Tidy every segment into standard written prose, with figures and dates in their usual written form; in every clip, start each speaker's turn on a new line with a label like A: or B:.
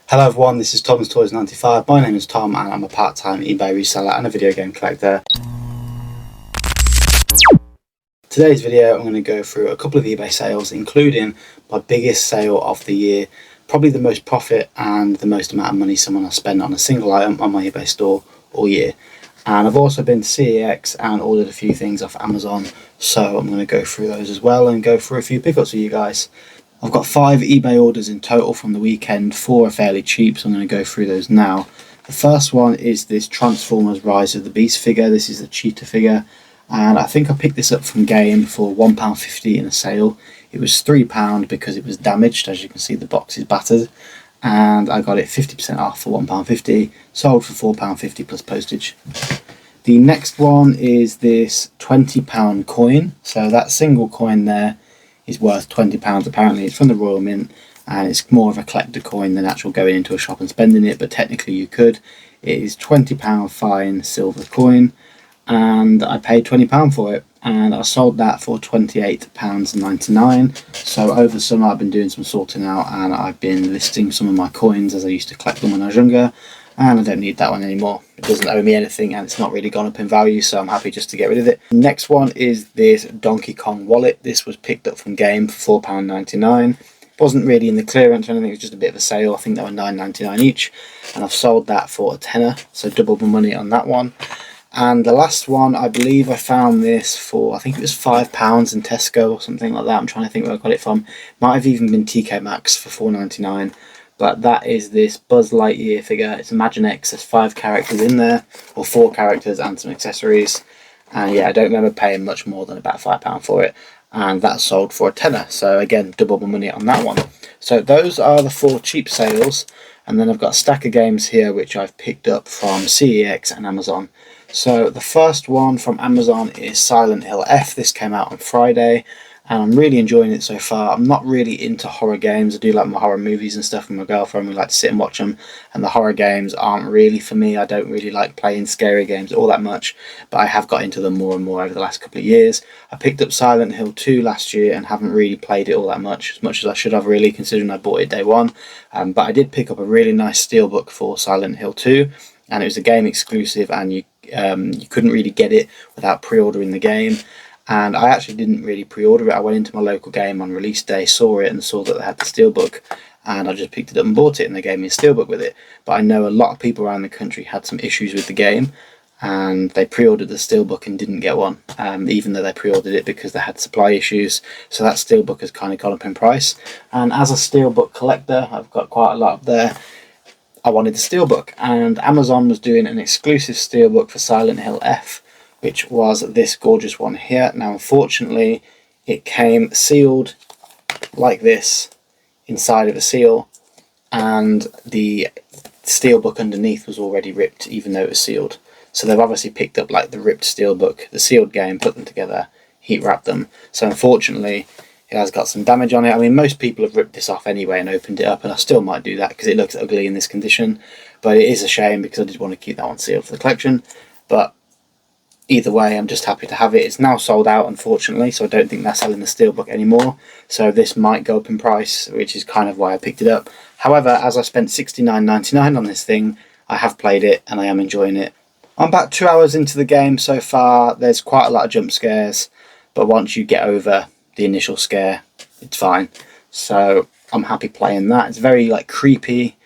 A: Hello everyone, this is Tom's Toys 95. My name is Tom and I'm a part-time eBay reseller and a video game collector. Today's video I'm going to go through a couple of eBay sales, including my biggest sale of the year, probably the most profit and the most amount of money someone has spent on a single item on my eBay store all year. And I've also been to CEX and ordered a few things off Amazon, so I'm going to go through those as well and go through a few pickups with you guys. I've got 5 eBay orders in total from the weekend. 4 are fairly cheap, so I'm going to go through those now. The first one is this Transformers Rise of the Beast figure. This is the cheetah figure, and I think I picked this up from Game for £1.50 in a sale. It was £3 because it was damaged. As you can see, the box is battered, and I got it 50% off for £1.50, sold for £4.50 plus postage. The next one is this £20 coin. So that single coin there is worth £20 apparently. It's from the Royal Mint and it's more of a collector coin than actual going into a shop and spending it, but technically you could. It is £20 fine silver coin and I paid £20 for it, and I sold that for £28.99. so over summer I've been doing some sorting out and I've been listing some of my coins as I used to collect them when I was younger, and I don't need that one anymore. It doesn't owe me anything and it's not really gone up in value, so I'm happy just to get rid of it. Next one is this Donkey Kong wallet. This was picked up from Game for £4.99. Wasn't really in the clearance or anything, it was just a bit of a sale. I think they were £9.99 each, and I've sold that for a tenner, so double my money on that one. And the last one, I believe I found this for, I think it was £5 in Tesco or something like that. I'm trying to think where I got it from. Might have even been TK Maxx for £4.99. But that is this Buzz Lightyear figure. It's Imaginext. There's 5 characters in there, or 4 characters and some accessories. And yeah, I don't remember paying much more than about £5 for it. And that sold for a tenner. So again, double my money on that one. So those are the 4 cheap sales. And then I've got a stack of games here which I've picked up from CEX and Amazon. So the first one from Amazon is Silent Hill F. This came out on Friday, and I'm really enjoying it so far. I'm not really into horror games. I do like my horror movies and stuff with my girlfriend. We like to sit and watch them, and the horror games aren't really for me. I don't really like playing scary games all that much, but I have got into them more and more over the last couple of years. I picked up Silent Hill 2 last year and haven't really played it all that much as I should have, really, considering I bought it day one. But I did pick up a really nice steelbook for Silent Hill 2, and it was a game exclusive, and you couldn't really get it without pre-ordering the game. And I actually didn't really pre-order it. I went into my local game on release day, saw it and saw that they had the steelbook, and I just picked it up and bought it, and they gave me a steelbook with it. But I know a lot of people around the country had some issues with the game and they pre-ordered the steelbook and didn't get one, even though they pre-ordered it because they had supply issues. So that steelbook has kind of gone up in price, and as a steelbook collector, I've got quite a lot up there. I wanted the steelbook, and Amazon was doing an exclusive steelbook for Silent Hill F, which was this gorgeous one here. Now unfortunately it came sealed like this inside of a seal, and the steelbook underneath was already ripped even though it was sealed. So they've obviously picked up like the ripped steelbook, the sealed game, put them together, heat wrapped them. So unfortunately it has got some damage on it. I mean, most people have ripped this off anyway and opened it up, and I still might do that because it looks ugly in this condition. But it is a shame because I did want to keep that one sealed for the collection. But either way, I'm just happy to have it. It's now sold out, unfortunately, so I don't think they're selling the steelbook anymore. So this might go up in price, which is kind of why I picked it up. However, as I spent £69.99 on this thing, I have played it and I am enjoying it. I'm about 2 hours into the game so far. There's quite a lot of jump scares, but once you get over the initial scare, it's fine. So I'm happy playing that. It's very like creepy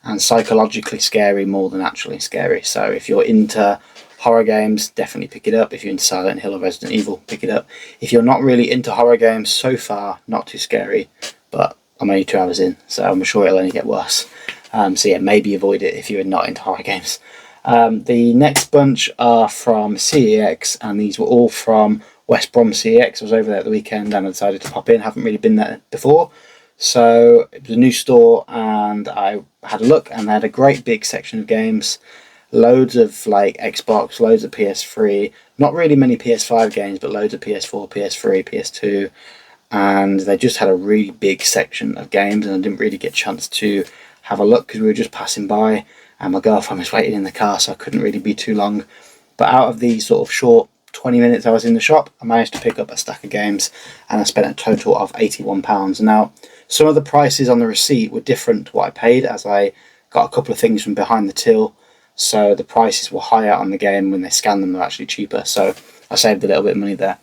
A: and psychologically scary more than actually scary. So if you're into horror games, definitely pick it up. If you're into Silent Hill or Resident Evil, pick it up. If you're not really into horror games, so far not too scary, but I'm only 2 hours in, so I'm sure it'll only get worse. So yeah, maybe avoid it if you're not into horror games. The next bunch are from CEX, and these were all from West Brom CEX. I was over there at the weekend and I decided to pop in. Haven't really been there before, so it was a new store and I had a look, and they had a great big section of games. Loads of like Xbox, loads of PS3, not really many PS5 games, but loads of PS4, PS3, PS2, and they just had a really big section of games, and I didn't really get a chance to have a look because we were just passing by and my girlfriend was waiting in the car, so I couldn't really be too long. But out of the sort of short 20 minutes I was in the shop, I managed to pick up a stack of games, and I spent a total of £81. Now, Some of the prices on the receipt were different to what I paid, as I got a couple of things from behind the till, so the prices were higher on the game. When they scanned them, they're actually cheaper, so I saved a little bit of money there.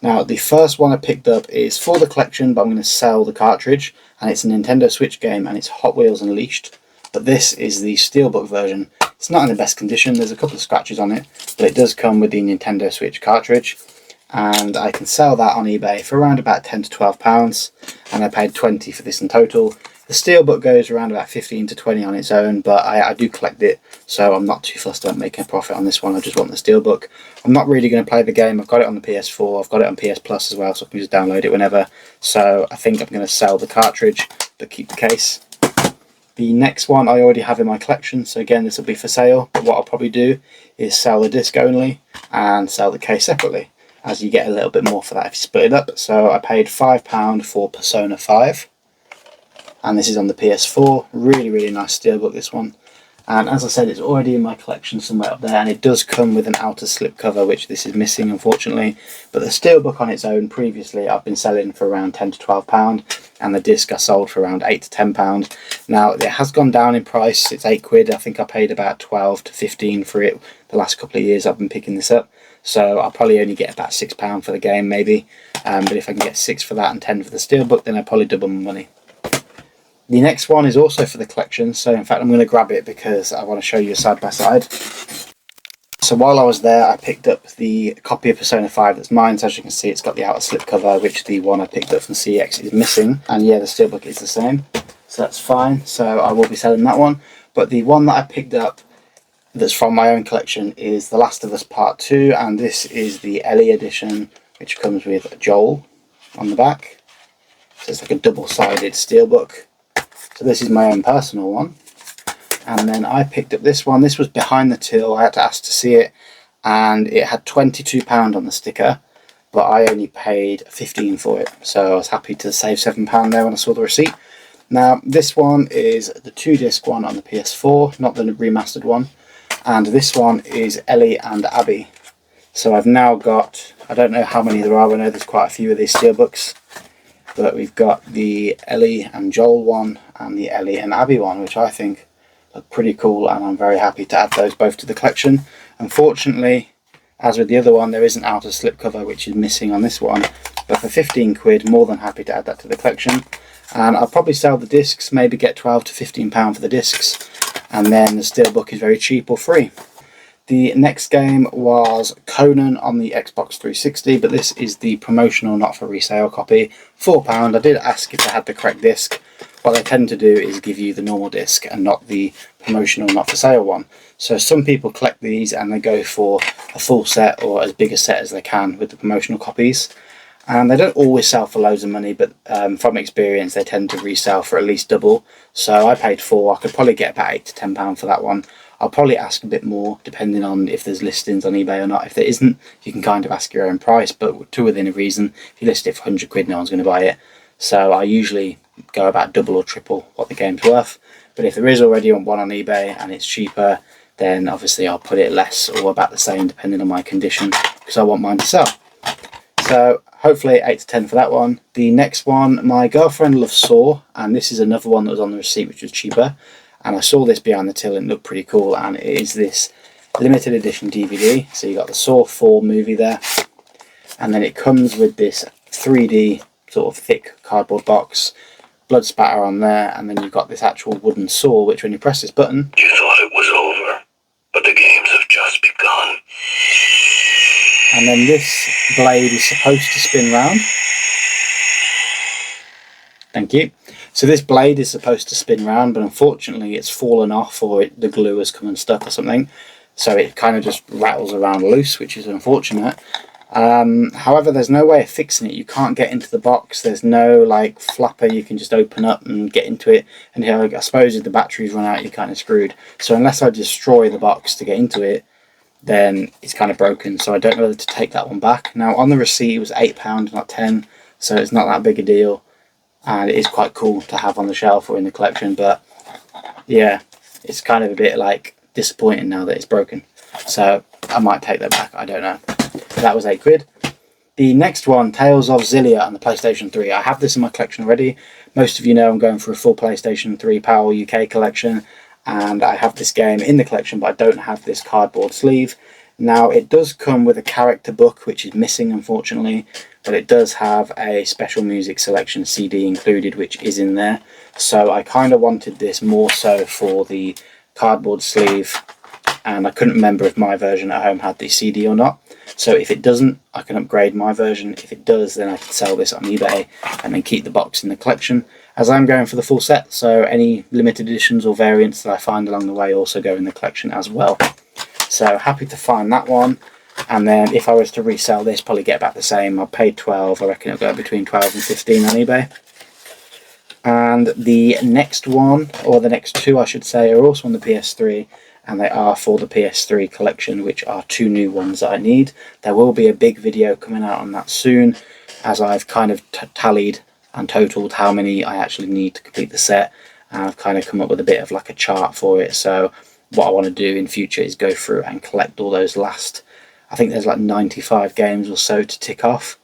A: Now, the first one I picked up is for the collection, but I'm going to sell the cartridge, and it's a Nintendo Switch game, and it's Hot Wheels Unleashed. But this is the Steelbook version. It's not in the best condition, there's a couple of scratches on it, but it does come with the Nintendo Switch cartridge, and I can sell that on eBay for around about £10 to £12, and I paid 20 for this in total. The Steelbook goes around about 15 to 20 on its own, but I do collect it, so I'm not too fussed about making a profit on this one. I just want the Steelbook. I'm not really going to play the game. I've got it on the PS4, I've got it on PS Plus as well, so I can just download it whenever. So I think I'm going to sell the cartridge, but keep the case. The next one I already have in my collection, so again this will be for sale, but what I'll probably do is sell the disc only and sell the case separately, as you get a little bit more for that if you split it up. So I paid £5 for Persona 5, and this is on the PS4. Really nice Steelbook, this one. And as I said, it's already in my collection somewhere up there, and it does come with an outer slip cover, which this is missing unfortunately. But the Steelbook on its own previously I've been selling for around £10 to £12, and the disc I sold for around £8 to £10. Now it has gone down in price, it's £8. I think I paid about 12 to 15 for it the last couple of years I've been picking this up. So I'll probably only get about £6 for the game maybe, but if I can get 6 for that and 10 for the Steelbook, then I'll probably double my money. The next one is also for the collection, so in fact I'm going to grab it because I want to show you side by side. So while I was there, I picked up the copy of Persona 5 that's mine. So as you can see, it's got the outer slip cover, which the one I picked up from CEX is missing. And yeah, the Steelbook is the same, so that's fine. So I will be selling that one. But the one that I picked up that's from my own collection is The Last of Us Part 2, and this is the Ellie edition, which comes with Joel on the back. So it's like a double-sided Steelbook. So this is my own personal one. And then I picked up this one. This was behind the till. I had to ask to see it, and it had £22 on the sticker, but I only paid 15 for it. So I was happy to save £7 there when I saw the receipt. Now this one is the 2-disc one on the PS4, not the remastered one. And this one is Ellie and Abby. So I've now got, I don't know how many there are, I know there's quite a few of these Steelbooks, but we've got the Ellie and Joel one and the Ellie and Abby one, which I think look pretty cool, and I'm very happy to add those both to the collection. Unfortunately, as with the other one, there is an outer slip cover which is missing on this one, but for 15 quid, more than happy to add that to the collection. And I'll probably sell the discs, maybe get £12 to £15 for the discs, and then the Steelbook is very cheap or free. The next game was Conan on the Xbox 360, but this is the promotional, not for resale copy, £4. I did ask if they had the correct disc. What they tend to do is give you the normal disc and not the promotional, not for sale one. So some people collect these and they go for a full set or as big a set as they can with the promotional copies. And they don't always sell for loads of money, but from experience they tend to resell for at least double. So I paid £4. I could probably get about £8 to £10 for that one. I'll probably ask a bit more depending on if there's listings on eBay or not. If there isn't, you can kind of ask your own price, but to within a reason. If you list it for 100 quid, no one's going to buy it. So I usually go about double or triple what the game's worth. But if there is already one on eBay and it's cheaper, then obviously I'll put it less or about the same depending on my condition, because I want mine to sell. So hopefully 8 to 10 for that one. The next one, my girlfriend loves Saw, and this is another one that was on the receipt which was cheaper. And I saw this behind the till and it looked pretty cool, and it is this limited edition DVD. So you got the Saw 4 movie there, and then it comes with this 3D sort of thick cardboard box, blood spatter on there, and then you've got this actual wooden saw, which when you press this button,
B: you thought it was over, but the games have just begun.
A: And then this blade is supposed to spin round. Thank you. So this blade is supposed to spin round, but unfortunately it's fallen off, or the glue has come unstuck or something. So it kind of just rattles around loose, which is unfortunate. However, there's no way of fixing it. You can't get into the box. There's no like flapper you can just open up and get into it. And you know, I suppose if the batteries run out, you're kind of screwed. So unless I destroy the box to get into it, then it's kind of broken. So I don't know whether to take that one back. Now on the receipt it was £8, not 10, so it's not that big a deal. And it is quite cool to have on the shelf or in the collection, but yeah, it's kind of a bit like disappointing now that it's broken. So I might take that back, I don't know. That was £8. The next one, Tales of Xillia on the PlayStation 3. I have this in my collection already. Most of you know I'm going for a full PlayStation 3 PAL UK collection, and I have this game in the collection, but I don't have this cardboard sleeve. Now, it does come with a character book, which is missing, unfortunately, but it does have a special music selection CD included, which is in there. So I kind of wanted this more so for the cardboard sleeve, and I couldn't remember if my version at home had the CD or not. So if it doesn't, I can upgrade my version. If it does, then I can sell this on eBay and then keep the box in the collection, as I'm going for the full set. So any limited editions or variants that I find along the way also go in the collection as well. So happy to find that one. And then if I was to resell this, probably get about the same. I paid 12. I reckon it'll go between 12 and 15 on eBay. And the next one, or the next two I should say, are also on the PS3. And they are for the PS3 collection, which are two new ones that I need. There will be a big video coming out on that soon, as I've kind of tallied and totaled how many I actually need to complete the set, and I've kind of come up with a bit of like a chart for it. So what I want to do in future is go through and collect all those last, I think there's like 95 games or so to tick off,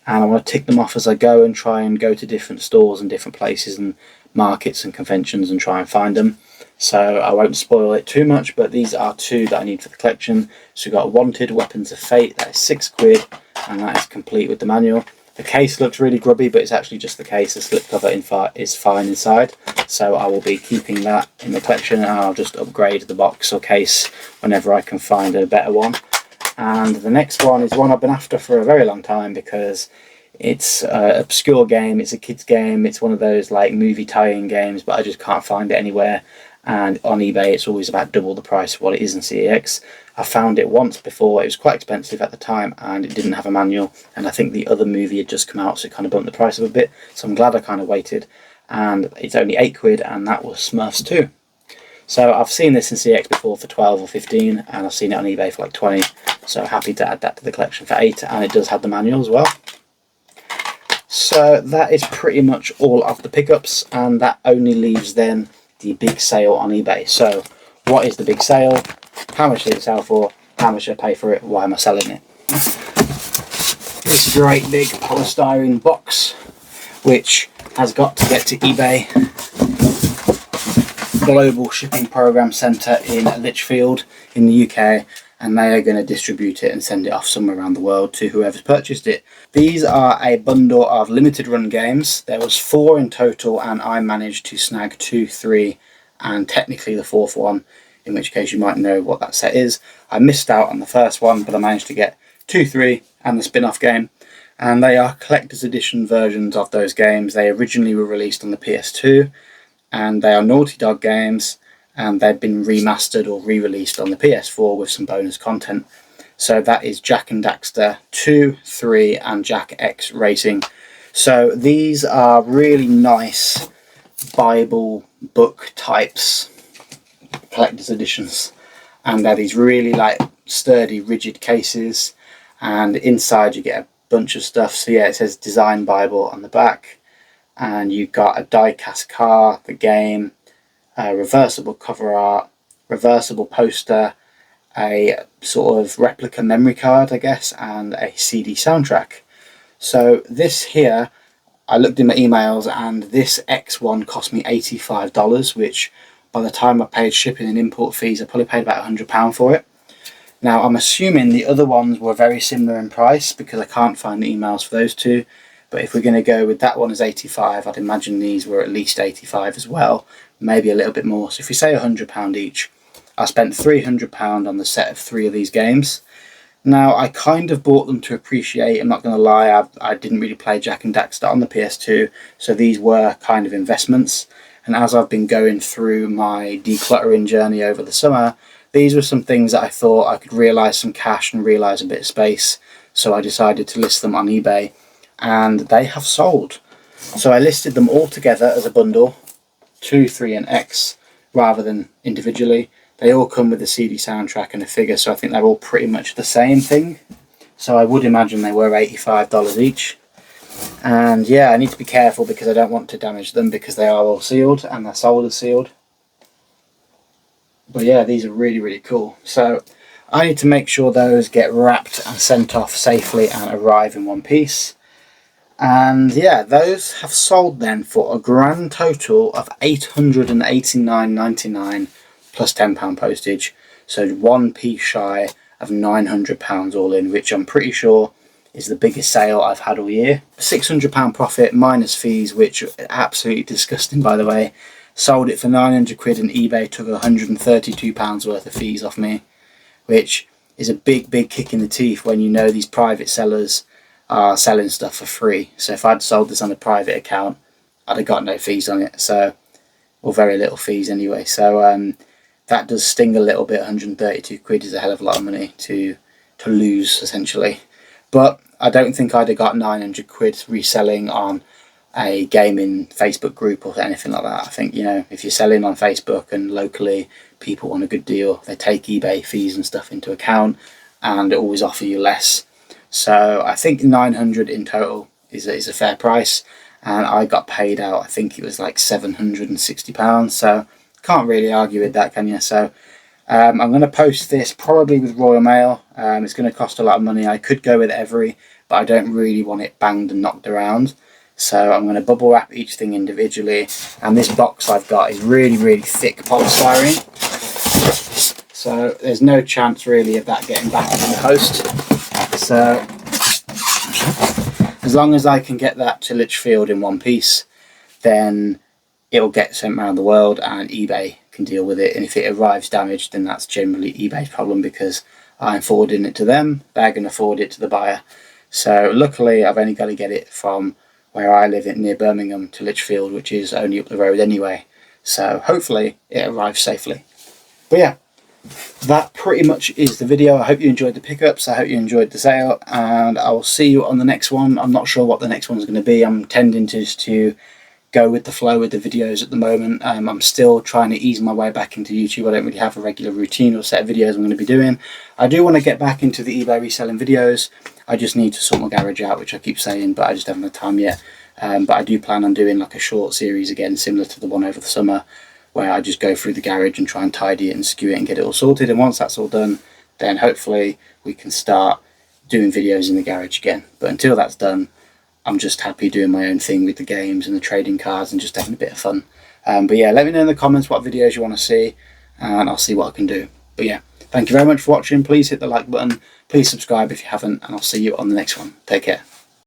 A: and I want to tick them off as I go and try and go to different stores and different places and markets and conventions and try and find them. So I won't spoil it too much, but these are two that I need for the collection. So we've got Wanted Weapons of Fate, that is £6, and that is complete with the manual. The case looks really grubby, but it's actually just the case. The slipcover is fine inside, so I will be keeping that in the collection, and I'll just upgrade the box or case whenever I can find a better one. And the next one is one I've been after for a very long time, because it's an obscure game, it's a kids game, it's one of those like movie tie-in games, but I just can't find it anywhere. And on eBay it's always about double the price of what it is in CEX. I found it once before, it was quite expensive at the time, and it didn't have a manual, and I think the other movie had just come out, so it kind of bumped the price up a bit, so I'm glad I kind of waited. And it's only £8, and that was Smurfs 2. So I've seen this in CEX before for 12 or 15, and I've seen it on eBay for like 20, so happy to add that to the collection for 8, and it does have the manual as well. So that is pretty much all of the pickups, and that only leaves then the big sale on eBay. So what is the big sale? How much did it sell for? How much did I pay for it? Why am I selling it? This great big polystyrene box, which has got to get to eBay Global Shipping Program Centre in Lichfield in the UK, and they are going to distribute it and send it off somewhere around the world to whoever's purchased it. These are a bundle of limited run games. There was 4 in total, and I managed to snag 2, 3, and technically the 4th one, in which case you might know what that set is. I missed out on the first one, but I managed to get 2, 3 and the spin-off game, and they are collector's edition versions of those games. They originally were released on the PS2, and they are Naughty Dog games, and they've been remastered or re-released on the PS4 with some bonus content. So that is Jak and Daxter 2, 3 and Jak X Racing. So these are really nice Bible book types, collector's editions, and they're these really like sturdy rigid cases, and inside you get a bunch of stuff. So yeah, it says Design Bible on the back, and you've got a die-cast car, the game, reversible cover art, reversible poster, a sort of replica memory card I guess, and a CD soundtrack. So this here, I looked in my emails, and this X one cost me $85, which by the time I paid shipping and import fees I probably paid about £100 for it. Now I'm assuming the other ones were very similar in price, because I can't find the emails for those two. But if we're going to go with that one as 85, I'd imagine these were at least 85 as well, maybe a little bit more. So if we say £100 each, I spent £300 on the set of 3 of these games. Now I kind of bought them to appreciate, I'm not going to lie, I didn't really play Jak and Daxter on the PS2, so these were kind of investments. And as I've been going through my decluttering journey over the summer, these were some things that I thought I could realise some cash and realise a bit of space, so I decided to list them on eBay, and they have sold. So I listed them all together as a bundle, 2, 3 and X, rather than individually. They all come with a CD soundtrack and a figure, so I think they're all pretty much the same thing. So I would imagine they were $85 each. And yeah, I need to be careful because I don't want to damage them, because they are all sealed and they're sold as sealed. But yeah, these are really, really cool. So I need to make sure those get wrapped and sent off safely and arrive in one piece. And yeah, those have sold then for a grand total of £889.99 plus £10 postage. So one piece shy of £900 all in, which I'm pretty sure is the biggest sale I've had all year. £600 profit minus fees, which are absolutely disgusting, by the way. Sold it for 900 quid and eBay took £132 worth of fees off me, which is a big kick in the teeth when you know these private sellers are selling stuff for free. So if I'd sold this on a private account, I'd have got no fees on it, so, or very little fees anyway. So that does sting a little bit. 132 quid is a hell of a lot of money to lose, essentially. But I don't think I'd have got 900 quid reselling on a gaming Facebook group or anything like that. I think, you know, if you're selling on Facebook and locally people want a good deal, they take eBay fees and stuff into account and always offer you less. So I think 900 in total is a fair price, and I got paid out, I think it was like £760, so can't really argue with that, can you? So I'm going to post this probably with Royal Mail. It's going to cost a lot of money. I could go with Every, but I don't really want it banged and knocked around. So I'm going to bubble wrap each thing individually, and this box I've got is really thick polystyrene. So there's no chance really of that getting back in the post. So as long as I can get that to Lichfield in one piece, then it'll get sent around the world and eBay can deal with it. And if it arrives damaged, then that's generally eBay's problem, because I'm forwarding it to them, they're going to forward it to the buyer. So luckily I've only got to get it from where I live near Birmingham to Lichfield, which is only up the road anyway. So hopefully it arrives safely. But yeah, that pretty much is the video. I hope you enjoyed the pickups. I hope you enjoyed the sale, and I will see you on the next one. I'm not sure what the next one's going to be. I'm tending to go with the flow with the videos at the moment. I'm still trying to ease my way back into YouTube. I don't really have a regular routine or set of videos I'm going to be doing. I do want to get back into the eBay reselling videos. I just need to sort my garage out, which I keep saying, but I just haven't had time yet. But I do plan on doing like a short series again, similar to the one over the summer, where I just go through the garage and try and tidy it and skew it and get it all sorted. And once that's all done, then hopefully we can start doing videos in the garage again. But until that's done, I'm just happy doing my own thing with the games and the trading cards and just having a bit of fun. But yeah, let me know in the comments what videos you want to see, and I'll see what I can do. But yeah, thank you very much for watching. Please hit the like button. Please subscribe if you haven't, and I'll see you on the next one. Take care.